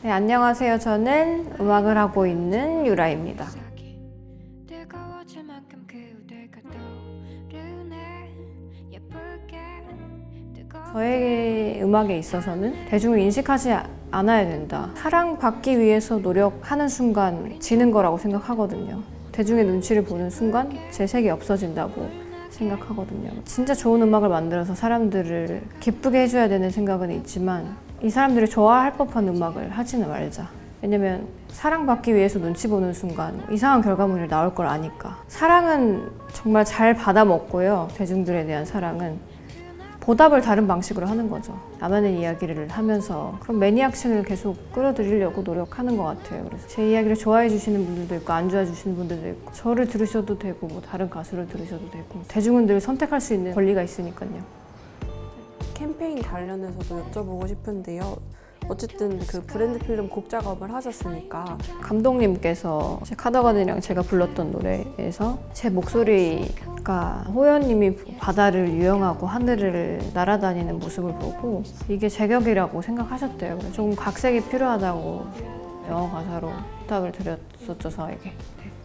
네, 안녕하세요. 저는 음악을 하고 있는 유라입니다. 저의 음악에 있어서는 대중을 인식하지 않아야 된다. 사랑받기 위해서 노력하는 순간 지는 거라고 생각하거든요. 대중의 눈치를 보는 순간 제 색이 없어진다고 생각하거든요. 진짜 좋은 음악을 만들어서 사람들을 기쁘게 해줘야 되는 생각은 있지만 이 사람들이 좋아할 법한 음악을 하지는 말자. 왜냐면 사랑받기 위해서 눈치 보는 순간 이상한 결과물이 나올 걸 아니까. 사랑은 정말 잘 받아먹고요. 대중들에 대한 사랑은 보답을 다른 방식으로 하는 거죠. 나만의 이야기를 하면서 그런 매니악층을 계속 끌어들이려고 노력하는 것 같아요. 그래서 제 이야기를 좋아해 주시는 분들도 있고 안 좋아해 주시는 분들도 있고 저를 들으셔도 되고 뭐 다른 가수를 들으셔도 되고 대중은 늘 선택할 수 있는 권리가 있으니까요. 캠페인 관련해서도 여쭤보고 싶은데요. 어쨌든 그 브랜드 필름 곡 작업을 하셨으니까 감독님께서 제 카더가든이랑 제가 불렀던 노래에서 제 목소리가 호연님이 바다를 유영하고 하늘을 날아다니는 모습을 보고 이게 제격이라고 생각하셨대요. 그래서 조금 각색이 필요하다고 영어 가사로 부탁을 드렸었죠, 저에게.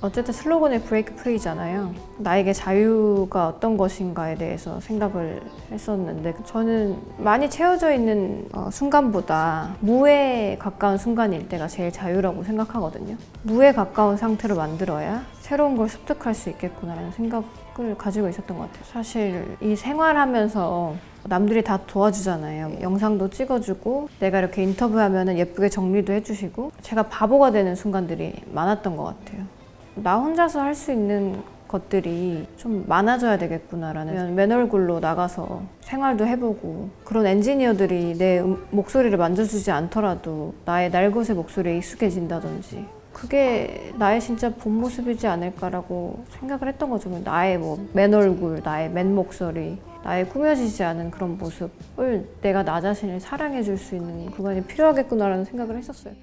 어쨌든 슬로건이 브레이크 프리잖아요. 나에게 자유가 어떤 것인가에 대해서 생각을 했었는데 저는 많이 채워져 있는 순간보다 무에 가까운 순간일 때가 제일 자유라고 생각하거든요. 무에 가까운 상태로 만들어야 새로운 걸 습득할 수 있겠구나라는 생각을 가지고 있었던 것 같아요. 사실 이 생활하면서 남들이 다 도와주잖아요. 영상도 찍어주고 내가 이렇게 인터뷰하면 예쁘게 정리도 해주시고 제가 바보가 되는 순간들이 많았던 것 같아요. 나 혼자서 할 수 있는 것들이 좀 많아져야 되겠구나라는 맨 얼굴로 나가서 생활도 해보고 그런 엔지니어들이 내 목소리를 만져주지 않더라도 나의 날것의 목소리에 익숙해진다든지 그게 나의 진짜 본 모습이지 않을까라고 생각을 했던 거죠. 나의 맨 얼굴, 나의 맨 목소리, 나의 꾸며지지 않은 그런 모습을 내가 나 자신을 사랑해 줄 수 있는 구간이 필요하겠구나라는 생각을 했었어요.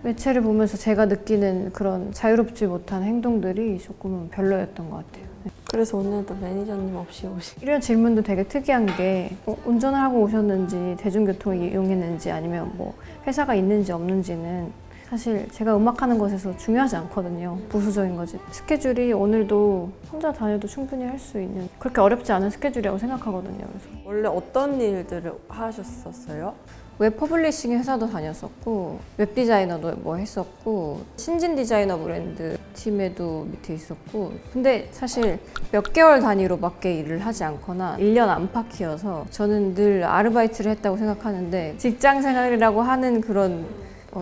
매체를 보면서 제가 느끼는 그런 자유롭지 못한 행동들이 조금은 별로였던 것 같아요. 그래서 오늘도 매니저님 없이 오신 이런 질문도 되게 특이한 게 운전을 하고 오셨는지 대중교통을 이용했는지 아니면 뭐 회사가 있는지 없는지는 사실 제가 음악하는 것에서 중요하지 않거든요. 부수적인 거지. 스케줄이 오늘도 혼자 다녀도 충분히 할 수 있는 그렇게 어렵지 않은 스케줄이라고 생각하거든요. 그래서 원래 어떤 일들을 하셨었어요? 웹 퍼블리싱 회사도 다녔었고 웹 디자이너도 뭐 했었고 신진 디자이너 브랜드 팀에도 밑에 있었고 근데 사실 몇 개월 단위로밖에 일을 하지 않거나 1년 안팎이어서 저는 늘 아르바이트를 했다고 생각하는데 직장 생활이라고 하는 그런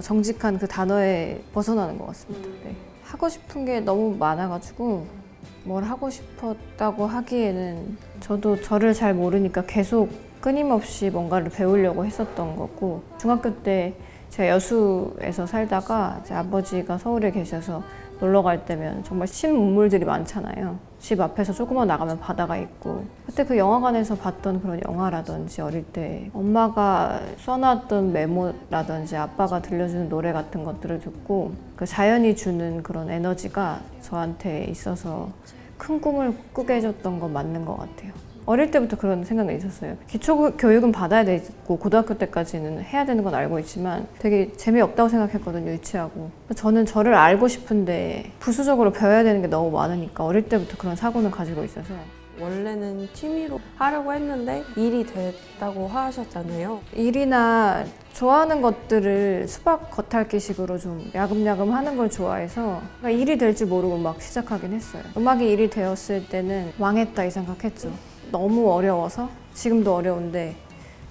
정직한 그 단어에 벗어나는 것 같습니다. 네. 하고 싶은 게 너무 많아가지고 뭘 하고 싶었다고 하기에는 저도 저를 잘 모르니까 계속 끊임없이 뭔가를 배우려고 했었던 거고 중학교 때 제가 여수에서 살다가 제 아버지가 서울에 계셔서 놀러 갈 때면 정말 신문물들이 많잖아요. 집 앞에서 조금만 나가면 바다가 있고 그때 그 영화관에서 봤던 그런 영화라든지 어릴 때 엄마가 써놨던 메모라든지 아빠가 들려주는 노래 같은 것들을 듣고 그 자연이 주는 그런 에너지가 저한테 있어서 큰 꿈을 꾸게 해줬던 건 맞는 것 같아요. 어릴 때부터 그런 생각이 있었어요. 기초교육은 받아야 되고 고등학교 때까지는 해야 되는 건 알고 있지만 되게 재미없다고 생각했거든요. 유치하고. 저는 저를 알고 싶은데 부수적으로 배워야 되는 게 너무 많으니까 어릴 때부터 그런 사고는 가지고 있어서 원래는 취미로 하려고 했는데 일이 됐다고 하셨잖아요. 일이나 좋아하는 것들을 수박 겉핥기식으로 좀 야금야금 하는 걸 좋아해서 일이 될지 모르고 막 시작하긴 했어요. 음악이 일이 되었을 때는 망했다 이 생각했죠. 너무 어려워서 지금도 어려운데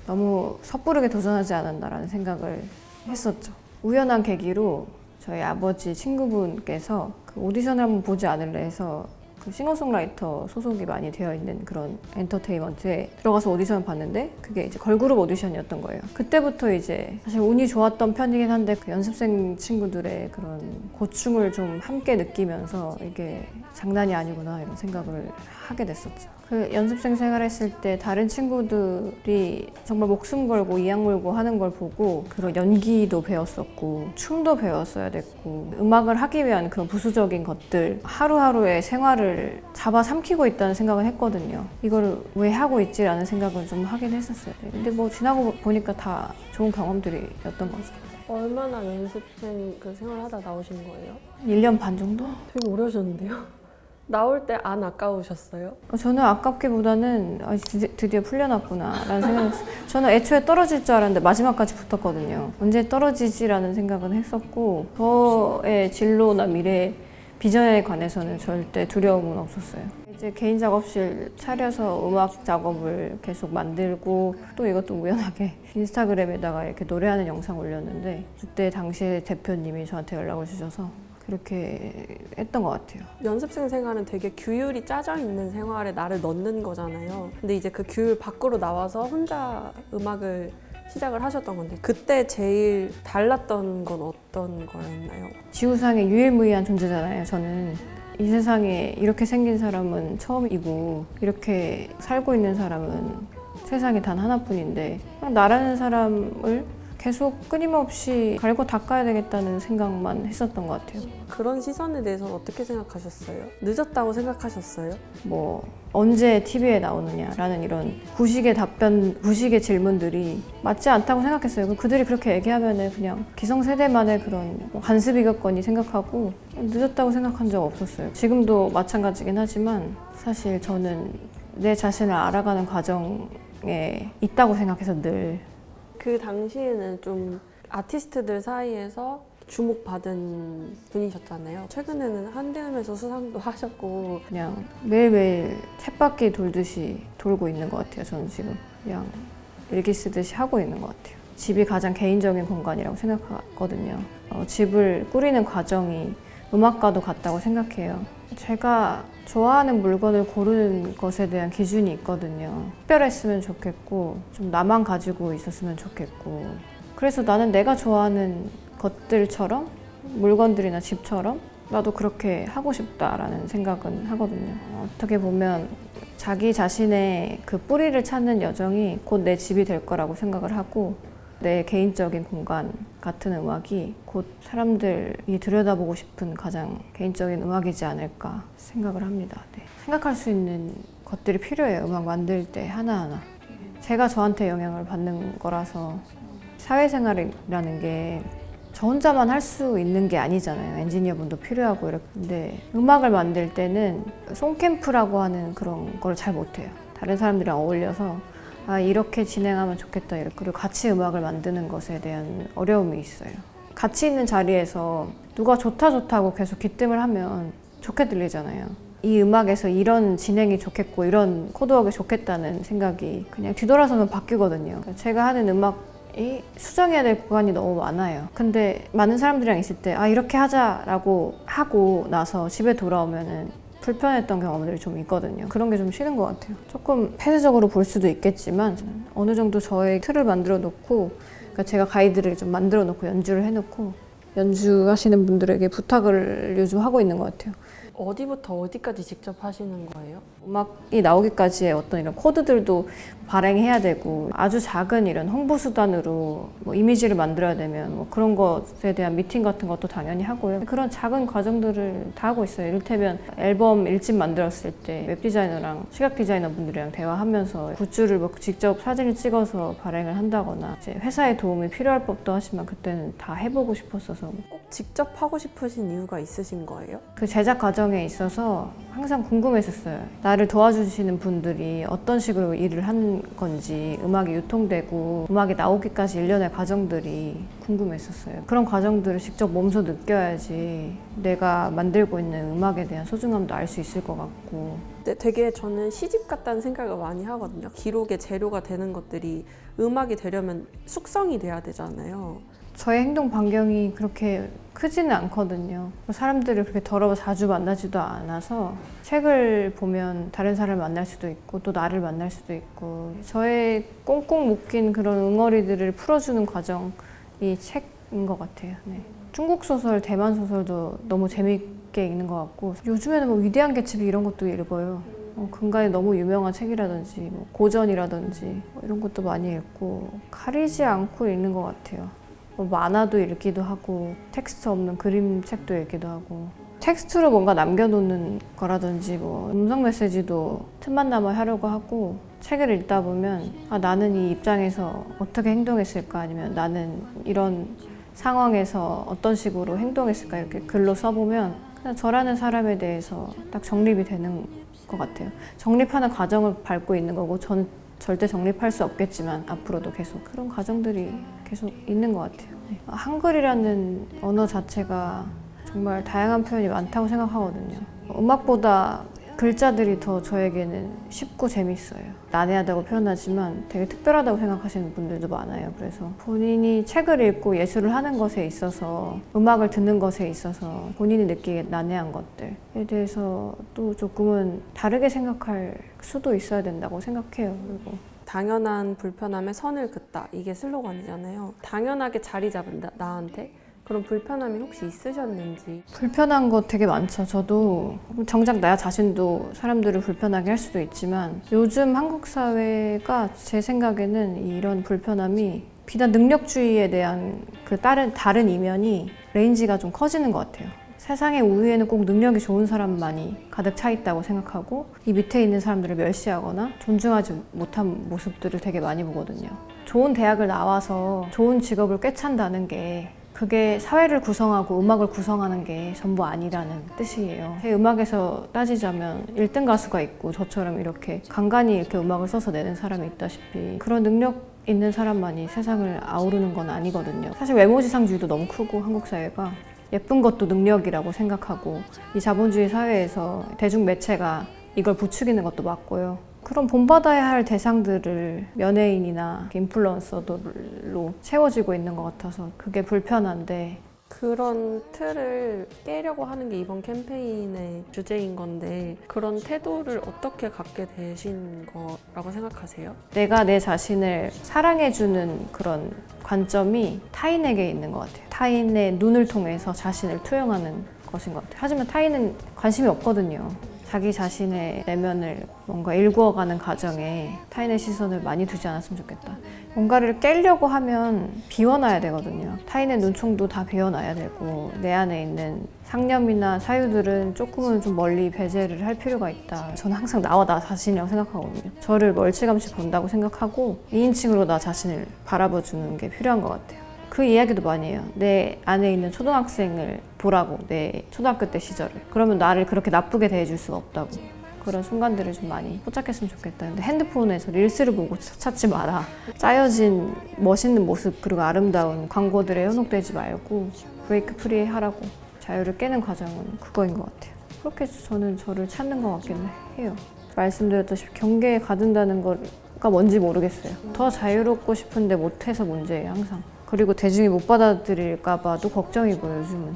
너무 섣부르게 도전하지 않았나라는 생각을 했었죠. 우연한 계기로 저희 아버지 친구분께서 그 오디션을 한번 보지 않을래 해서 그 싱어송라이터 소속이 많이 되어 있는 그런 엔터테인먼트에 들어가서 오디션을 봤는데 그게 이제 걸그룹 오디션이었던 거예요. 그때부터 이제 사실 운이 좋았던 편이긴 한데 그 연습생 친구들의 그런 고충을 좀 함께 느끼면서 이게 장난이 아니구나 이런 생각을 하게 됐었죠. 그 연습생 생활했을 때 다른 친구들이 정말 목숨 걸고 이악 물고 하는 걸 보고 그런 연기도 배웠었고 춤도 배웠어야 됐고 음악을 하기 위한 그런 부수적인 것들 하루하루의 생활을 잡아삼키고 있다는 생각을 했거든요. 이걸 왜 하고 있지라는 생각을 좀 하긴 했었어요. 근데 뭐 지나고 보니까 다 좋은 경험들이었던 거죠. 얼마나 연습생 그 생활하다 나오신 거예요? 1년 반 정도? 되게 오래 하셨는데요? 나올 때 안 아까우셨어요? 저는 아깝기보다는 드디어 풀려났구나 라는 생각했어요. 저는 애초에 떨어질 줄 알았는데 마지막까지 붙었거든요. 언제 떨어지지라는 생각은 했었고 저의 진로나 미래 비전에 관해서는 절대 두려움은 없었어요. 이제 개인 작업실 차려서 음악 작업을 계속 만들고 또 이것도 우연하게 인스타그램에다가 이렇게 노래하는 영상 올렸는데 그때 당시에 대표님이 저한테 연락을 주셔서 그렇게 했던 것 같아요. 연습생 생활은 되게 규율이 짜져 있는 생활에 나를 넣는 거잖아요. 근데 이제 그 규율 밖으로 나와서 혼자 음악을 시작을 하셨던 건데 그때 제일 달랐던 건 어떤 거였나요? 지구상의 유일무이한 존재잖아요. 저는 이 세상에 이렇게 생긴 사람은 처음이고 이렇게 살고 있는 사람은 세상에 단 하나뿐인데 그냥 나라는 사람을 계속 끊임없이 갈고 닦아야 되겠다는 생각만 했었던 것 같아요. 그런 시선에 대해서는 어떻게 생각하셨어요? 늦었다고 생각하셨어요? 뭐 언제 TV에 나오느냐라는 이런 구식의 질문들이 맞지 않다고 생각했어요. 그들이 그렇게 얘기하면은 그냥 기성세대만의 그런 관습이겠거니 생각하고 늦었다고 생각한 적 없었어요. 지금도 마찬가지긴 하지만 사실 저는 내 자신을 알아가는 과정에 있다고 생각해서 늘 그 당시에는 좀 아티스트들 사이에서 주목받은 분이셨잖아요. 최근에는 한대음에서 수상도 하셨고 그냥 매일매일 쳇바퀴 돌듯이 돌고 있는 것 같아요. 저는 지금 그냥 일기 쓰듯이 하고 있는 것 같아요. 집이 가장 개인적인 공간이라고 생각하거든요. 집을 꾸리는 과정이 음악과도 같다고 생각해요. 제가 좋아하는 물건을 고르는 것에 대한 기준이 있거든요. 특별했으면 좋겠고 좀 나만 가지고 있었으면 좋겠고 그래서 나는 내가 좋아하는 것들처럼 물건들이나 집처럼 나도 그렇게 하고 싶다라는 생각은 하거든요. 어떻게 보면 자기 자신의 그 뿌리를 찾는 여정이 곧 내 집이 될 거라고 생각을 하고 내 개인적인 공간 같은 음악이 곧 사람들이 들여다보고 싶은 가장 개인적인 음악이지 않을까 생각을 합니다. 네. 생각할 수 있는 것들이 필요해요. 음악 만들 때 하나하나. 제가 저한테 영향을 받는 거라서 사회생활이라는 게 저 혼자만 할 수 있는 게 아니잖아요. 엔지니어분도 필요하고 이렇게. 근데 음악을 만들 때는 송캠프라고 하는 그런 걸 잘 못해요. 다른 사람들이랑 어울려서 이렇게 진행하면 좋겠다. 그리고 같이 음악을 만드는 것에 대한 어려움이 있어요. 같이 있는 자리에서 누가 좋다고 계속 기뜸을 하면 좋게 들리잖아요. 이 음악에서 이런 진행이 좋겠고 이런 코드웍이 좋겠다는 생각이 그냥 뒤돌아서면 바뀌거든요. 제가 하는 음악이 수정해야 될 구간이 너무 많아요. 근데 많은 사람들이랑 있을 때 이렇게 하자라고 하고 나서 집에 돌아오면은 불편했던 경험들이 좀 있거든요. 그런 게 좀 싫은 것 같아요. 조금 폐쇄적으로 볼 수도 있겠지만 어느 정도 저의 틀을 만들어 놓고 그러니까 제가 가이드를 좀 만들어 놓고 연주를 해놓고 연주하시는 분들에게 부탁을 요즘 하고 있는 것 같아요. 어디부터 어디까지 직접 하시는 거예요? 음악이 나오기까지의 어떤 이런 코드들도 발행해야 되고 아주 작은 이런 홍보 수단으로 뭐 이미지를 만들어야 되면 뭐 그런 것에 대한 미팅 같은 것도 당연히 하고요. 그런 작은 과정들을 다 하고 있어요. 이를테면 앨범 1집 만들었을 때 웹 디자이너랑 시각 디자이너 분들이랑 대화하면서 굿즈를 뭐 직접 사진을 찍어서 발행을 한다거나 이제 회사의 도움이 필요할 법도 하지만 그때는 다 해보고 싶었어서 꼭 직접 하고 싶으신 이유가 있으신 거예요? 그 제작 과정에 있어서 항상 궁금했었어요. 나를 도와주시는 분들이 어떤 식으로 일을 하는 건지, 음악이 유통되고 음악이 나오기까지 일련의 과정들이 궁금했었어요. 그런 과정들을 직접 몸소 느껴야지 내가 만들고 있는 음악에 대한 소중함도 알 수 있을 것 같고. 근데 되게 저는 시집 같다는 생각을 많이 하거든요. 기록의 재료가 되는 것들이 음악이 되려면 숙성이 돼야 되잖아요. 저의 행동 반경이 그렇게 크지는 않거든요. 사람들을 그렇게 더러워 자주 만나지도 않아서 책을 보면 다른 사람을 만날 수도 있고 또 나를 만날 수도 있고 저의 꽁꽁 묶인 그런 응어리들을 풀어주는 과정이 책인 것 같아요. 네. 중국 소설, 대만 소설도 너무 재미있게 읽는 것 같고 요즘에는 뭐 위대한 개츠비 이런 것도 읽어요. 근간에 너무 유명한 책이라든지 뭐 고전이라든지 뭐 이런 것도 많이 읽고 가리지 않고 읽는 것 같아요. 뭐 만화도 읽기도 하고 텍스트 없는 그림책도 읽기도 하고 텍스트로 뭔가 남겨놓는 거라든지 뭐 음성 메시지도 틈만 남아 하려고 하고 책을 읽다 보면 나는 이 입장에서 어떻게 행동했을까 아니면 나는 이런 상황에서 어떤 식으로 행동했을까 이렇게 글로 써보면 그냥 저라는 사람에 대해서 딱 정립이 되는 것 같아요. 정립하는 과정을 밟고 있는 거고 전 절대 정립할 수 없겠지만 앞으로도 계속 그런 과정들이 계속 있는 것 같아요. 네. 한글이라는 언어 자체가 정말 다양한 표현이 많다고 생각하거든요. 음악보다 글자들이 더 저에게는 쉽고 재밌어요. 난해하다고 표현하지만 되게 특별하다고 생각하시는 분들도 많아요. 그래서 본인이 책을 읽고 예술을 하는 것에 있어서 음악을 듣는 것에 있어서 본인이 느끼기에 난해한 것들에 대해서 또 조금은 다르게 생각할 수도 있어야 된다고 생각해요. 그리고 당연한 불편함에 선을 긋다. 이게 슬로건이잖아요. 당연하게 자리 잡은 나한테 그런 불편함이 혹시 있으셨는지. 불편한 거 되게 많죠. 저도 정작 나 자신도 사람들을 불편하게 할 수도 있지만 요즘 한국 사회가 제 생각에는 이런 불편함이 비단 능력주의에 대한 그 다른 이면이 레인지가 좀 커지는 것 같아요. 세상의 우위에는 꼭 능력이 좋은 사람만이 가득 차 있다고 생각하고 이 밑에 있는 사람들을 멸시하거나 존중하지 못한 모습들을 되게 많이 보거든요. 좋은 대학을 나와서 좋은 직업을 꿰찬다는 게 그게 사회를 구성하고 음악을 구성하는 게 전부 아니라는 뜻이에요. 제 음악에서 따지자면 1등 가수가 있고 저처럼 이렇게 간간히 이렇게 음악을 써서 내는 사람이 있다시피 그런 능력 있는 사람만이 세상을 아우르는 건 아니거든요. 사실 외모지상주의도 너무 크고 한국 사회가 예쁜 것도 능력이라고 생각하고 이 자본주의 사회에서 대중매체가 이걸 부추기는 것도 맞고요. 그런 본받아야 할 대상들을 연예인이나 인플루언서들로 채워지고 있는 것 같아서 그게 불편한데 그런 틀을 깨려고 하는 게 이번 캠페인의 주제인 건데 그런 태도를 어떻게 갖게 되신 거라고 생각하세요? 내가 내 자신을 사랑해주는 그런 관점이 타인에게 있는 것 같아요. 타인의 눈을 통해서 자신을 투영하는 것인 것 같아요. 하지만 타인은 관심이 없거든요. 자기 자신의 내면을 뭔가 일구어가는 과정에 타인의 시선을 많이 두지 않았으면 좋겠다. 뭔가를 깨려고 하면 비워놔야 되거든요. 타인의 눈총도 다 비워놔야 되고 내 안에 있는 상념이나 사유들은 조금은 좀 멀리 배제를 할 필요가 있다. 저는 항상 나와 나 자신이라고 생각하거든요. 저를 멀찌감치 본다고 생각하고 2인칭으로 나 자신을 바라봐주는 게 필요한 것 같아요. 그 이야기도 많이 해요. 내 안에 있는 초등학생을 보라고, 내 초등학교 때 시절을. 그러면 나를 그렇게 나쁘게 대해줄 수가 없다고. 그런 순간들을 좀 많이 포착했으면 좋겠다. 근데 핸드폰에서 릴스를 보고 찾지 마라. 짜여진 멋있는 모습 그리고 아름다운 광고들에 현혹되지 말고 브레이크 프리 하라고. 자유를 깨는 과정은 그거인 것 같아요. 그렇게 해서 저는 저를 찾는 것 같기는 해요. 말씀드렸다시피 경계에 가둔다는 거가 뭔지 모르겠어요. 더 자유롭고 싶은데 못해서 문제예요, 항상. 그리고 대중이 못 받아들일까 봐도 걱정이고요, 요즘은.